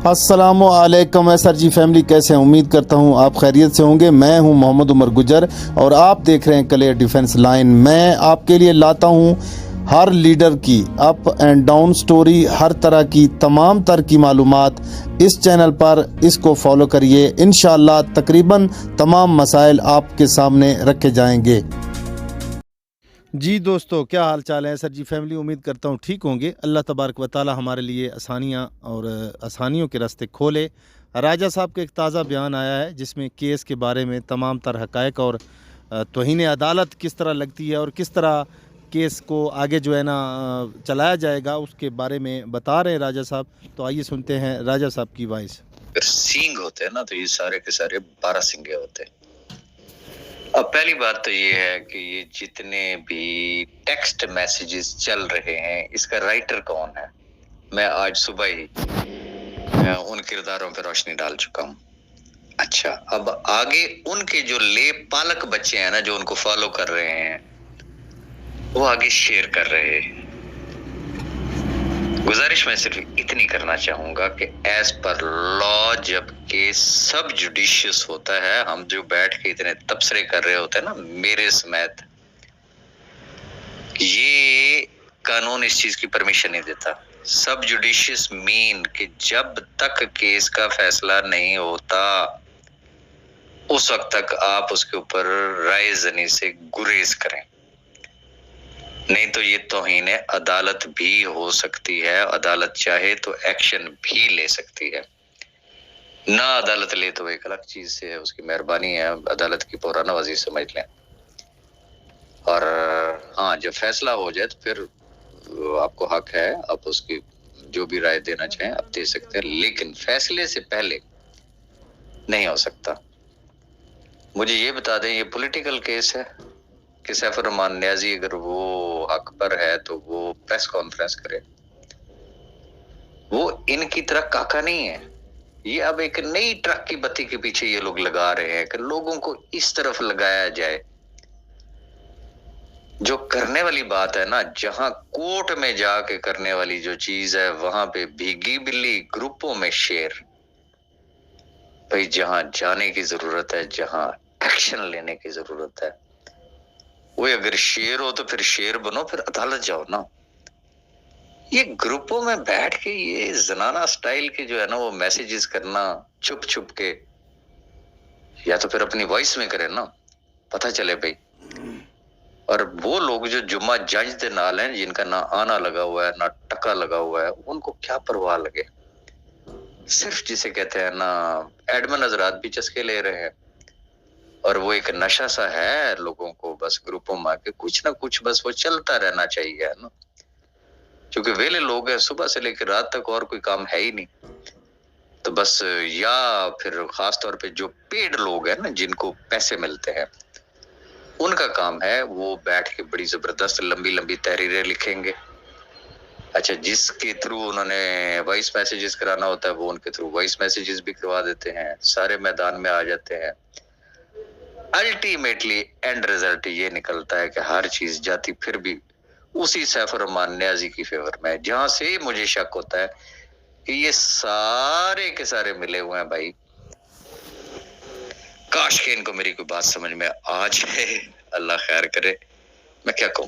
अस्सलामु अलैकुम सर जी फैमिली, कैसे हैं? उम्मीद करता हूं आप खैरियत से होंगे। मैं हूं मोहम्मद उमर गुजर और आप देख रहे हैं क्लियर डिफेंस लाइन। मैं आपके लिए लाता हूं हर लीडर की अप एंड डाउन स्टोरी, हर तरह की तमाम तर की मालूमात इस चैनल पर। इसको फॉलो करिए, इंशाअल्लाह तकरीबन तमाम मसाइल आपके सामने रखे जाएंगे। जी दोस्तों, क्या हाल चाल है? सर जी फैमिली, उम्मीद करता हूँ ठीक होंगे। अल्लाह तबारक व तआला हमारे लिए आसानियाँ और आसानियों के रास्ते खोले। राजा साहब का एक ताज़ा बयान आया है जिसमें केस के बारे में तमाम तर हक़ाइक़ और तौहीन अदालत किस तरह लगती है और किस तरह केस को आगे जो है ना चलाया जाएगा, उसके बारे में बता रहे हैं राजा साहब। तो आइए सुनते हैं राजा साहब की वॉइस। अगर सींग होते हैं ना तो ये सारे के सारे 12 सिंगे होते हैं। अब पहली बात तो ये है कि ये जितने भी टेक्स्ट मैसेजेस चल रहे हैं, इसका राइटर कौन है? मैं आज सुबह ही उन किरदारों पर रोशनी डाल चुका हूँ। अच्छा, अब आगे उनके जो ले पालक बच्चे हैं ना, जो उनको फॉलो कर रहे हैं, वो आगे शेयर कर रहे हैं। गुजारिश मैं सिर्फ इतनी करना चाहूंगा कि एज पर लॉ जब केस सब जुडिशियस होता है, हम जो बैठ के इतने तबसरे कर रहे होते हैं ना, मेरे समेत, ये कानून इस चीज की परमिशन नहीं देता। सब जुडिशियस मीन कि जब तक केस का फैसला नहीं होता उस वक्त तक आप उसके ऊपर राय जनी से गुरेज करें, नहीं तो ये तौहीन अदालत भी हो सकती है। अदालत चाहे तो एक्शन भी ले सकती है, ना अदालत ले तो एक अलग चीज से है, उसकी मेहरबानी है, अदालत की पुरा नवाजी समझ लें। और हाँ, जब फैसला हो जाए तो फिर आपको हक है, आप उसकी जो भी राय देना चाहें आप दे सकते हैं, लेकिन फैसले से पहले नहीं हो सकता। मुझे ये बता दें, ये पॉलिटिकल केस है कि सैफुर रहमान न्याजी अगर वो हक पर है तो वो प्रेस कॉन्फ्रेंस करे। वो इनकी तरह काका नहीं है। ये अब एक नई ट्रक की बत्ती के पीछे ये लोग लगा रहे हैं कि लोगों को इस तरफ लगाया जाए। जो करने वाली बात है ना, जहां कोर्ट में जाके करने वाली जो चीज है, वहां पे भीगी बिल्ली ग्रुपों में शेर। भाई, जहां जाने की जरूरत है, जहां एक्शन लेने की जरूरत है, वो अगर शेर हो तो फिर शेर बनो, फिर अदालत जाओ ना। ये ग्रुपों में बैठ के ये जनाना स्टाइल के जो है ना वो मैसेजेस करना छुप छुप के, या तो फिर अपनी वॉइस में करें ना, पता चले भाई। और वो लोग जो जुम्मा जज के नाल हैं, जिनका ना आना लगा हुआ है ना टका लगा हुआ है, उनको क्या परवाह लगे। सिर्फ जिसे कहते हैं ना, एडमन हजरात भी चस्के ले रहे हैं, और वो एक नशा सा है लोगों को, बस ग्रुपों में आके कुछ ना कुछ बस वो चलता रहना चाहिए, है ना। क्योंकि वेले लोग हैं, सुबह से लेकर रात तक और कोई काम है ही नहीं, तो बस, या फिर खास तौर पे जो पेड लोग हैं ना, जिनको पैसे मिलते हैं, उनका काम है वो बैठ के बड़ी जबरदस्त लंबी लंबी तहरीरें लिखेंगे। अच्छा, जिसके थ्रू उन्होंने वॉइस मैसेजेस कराना होता है, वो उनके थ्रू वॉइस मैसेजेस भी करवा देते हैं, सारे मैदान में आ जाते हैं। अल्टीमेटली एंड रिजल्ट ये निकलता है कि हर चीज जाती फिर भी उसी सैफुर रहमान न्याजी की फेवर में, जहां से मुझे शक होता है कि ये सारे के सारे मिले हुए हैं भाई। काश के इनको मेरी कोई बात समझ में आ जाए, अल्लाह खैर करे, मैं क्या कहूं।